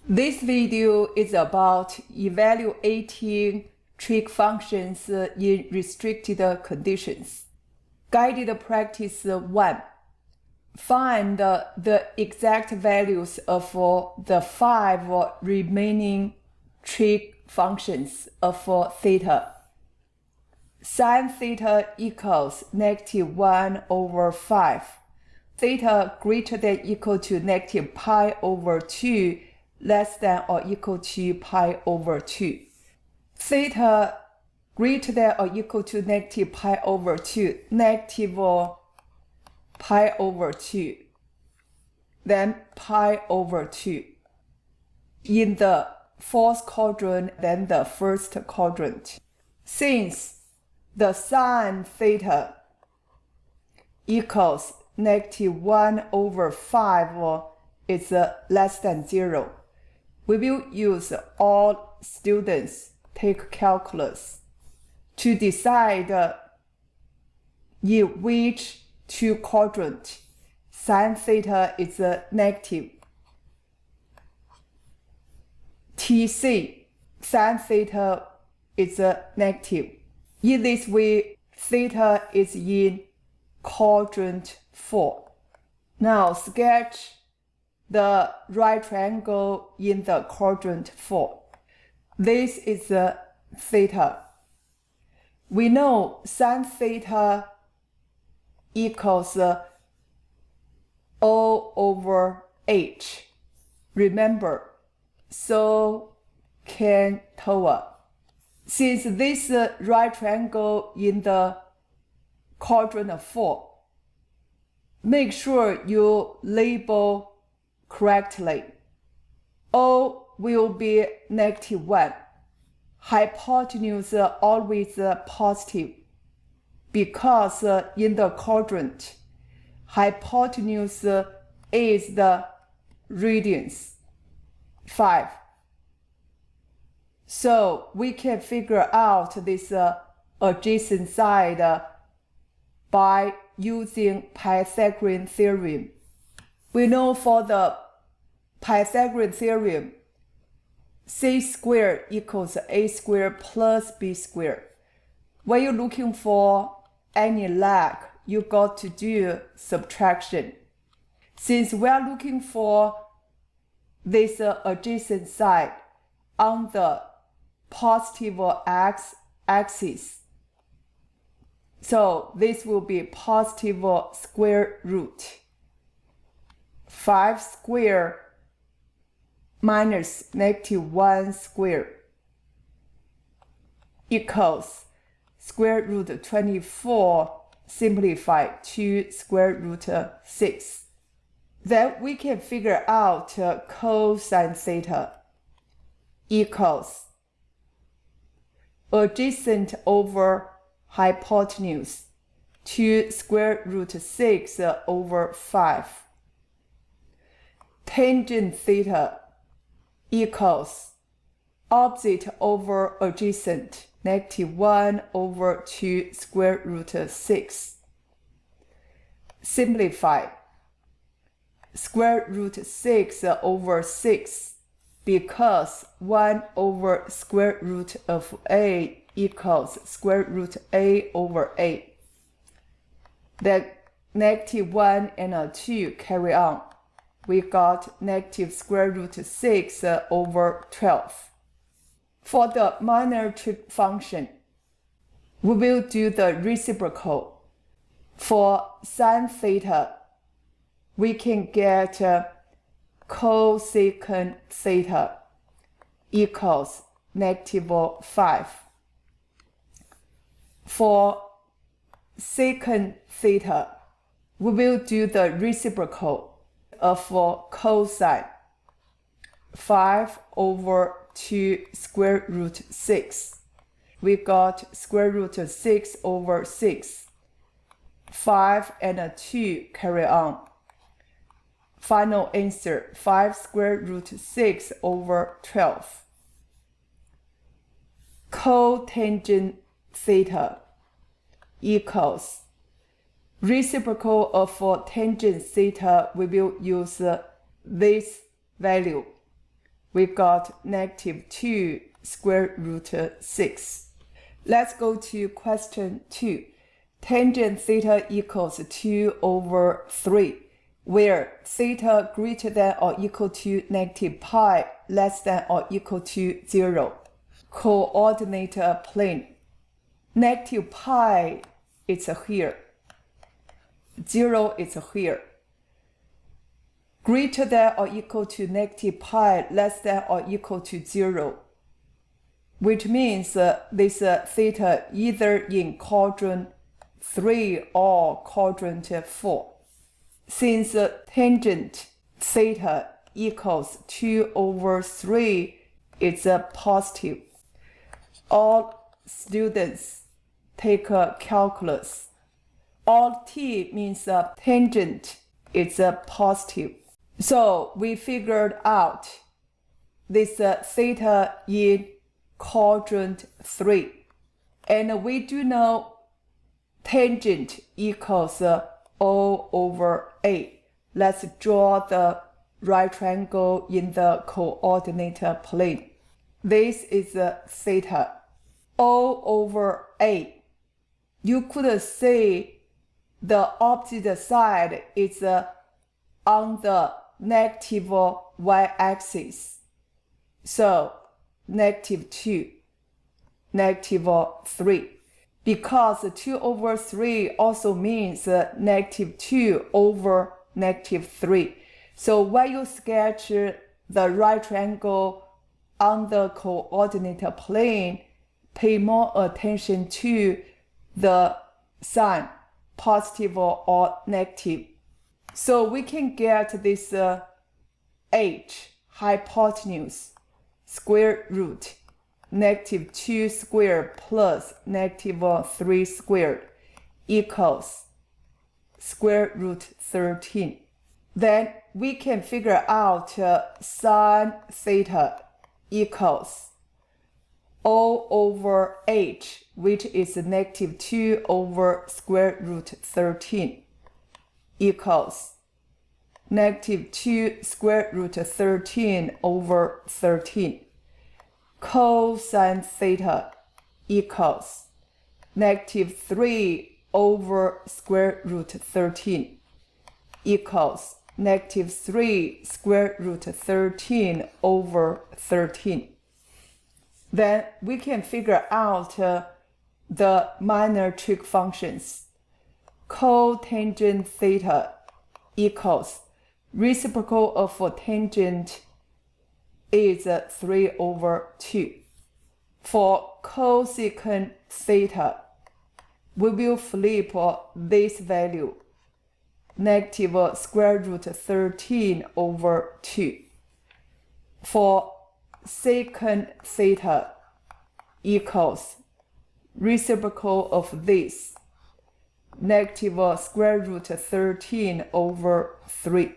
This video is about evaluating trig functions in restricted conditions. Guided practice 1. Find the exact values of the 5 remaining trig functions of theta. Sin theta equals -1/5. Theta greater than equal to -pi/2 less than or equal to pi/2. Theta greater than or equal to -pi/2, -pi/2, then pi/2. In the fourth quadrant, then the first quadrant. Since the sin theta equals -1/5 is less than 0, we will use all students take calculus to decide in which two quadrant sin theta is negative. TC, sin theta is negative. In this way, theta is in quadrant 4. Now sketch the right triangle in the quadrant 4. This is theta. We know sin theta equals O/H. Remember, so can TOA. Since this right triangle in the quadrant 4, make sure you label correctly. O will be -1. Hypotenuse always positive, because in the quadrant, hypotenuse is the radius 5. So we can figure out this adjacent side by using Pythagorean theorem. We know for the Pythagorean theorem, c squared equals a squared plus b squared. When you're looking for any leg, you got to do subtraction. Since we are looking for this adjacent side on the positive x-axis, so this will be positive square root 5 squared minus -1 squared equals square root 24 simplified to square root 6. Then we can figure out cosine theta equals adjacent over hypotenuse to square root 6/5. Tangent theta equals opposite over adjacent, -1/2 square root 6. Simplify. Square root 6/6, because 1 over square root of a equals square root a/a. Then -1 and 2 carry on. We got negative square root 6/12. For the minor trig function, we will do the reciprocal. For sin theta, we can get cosecant theta equals -5. For secant theta, we will do the reciprocal of cosine 5/2 square root 6. We got square root 6/6. 5 and 2 carry on. Final answer 5 square root 6/12. Cotangent theta equals reciprocal of tangent theta. We will use this value we've got negative 2 square root 6. Let's go to question 2. Tangent theta equals 2 over 3, where theta greater than or equal to negative pi less than or equal to 0. Coordinate plane. Negative pi is here. 0 is here. Greater than or equal to negative pi less than or equal to 0, which means this theta either in quadrant 3 or quadrant 4. Since tangent theta equals 2 over 3, it's positive. All students take calculus. Alt t means tangent is positive. So we figured out this theta in quadrant 3. And we do know tangent equals O over A. Let's draw the right triangle in the coordinate plane. This is theta. O over A. You could say the opposite side is on the negative y-axis. So negative 2, negative 3. Because 2 over 3 also means negative 2 over negative 3. So when you sketch the right triangle on the coordinate plane, pay more attention to the sign, positive or negative. So we can get this h, hypotenuse, square root, negative 2 squared plus negative 3 squared equals square root 13. Then we can figure out sine theta equals O over h, which is negative 2 over square root 13, equals negative 2 square root 13 over 13. Cosine theta equals negative 3 over square root 13 equals negative 3 square root 13 over 13. Then we can figure out the minor trig functions. Cotangent theta equals reciprocal of tangent is 3 over 2. For cosecant theta, we will flip this value, negative square root 13 over 2. For secant theta equals reciprocal of this, negative square root 13 over 3.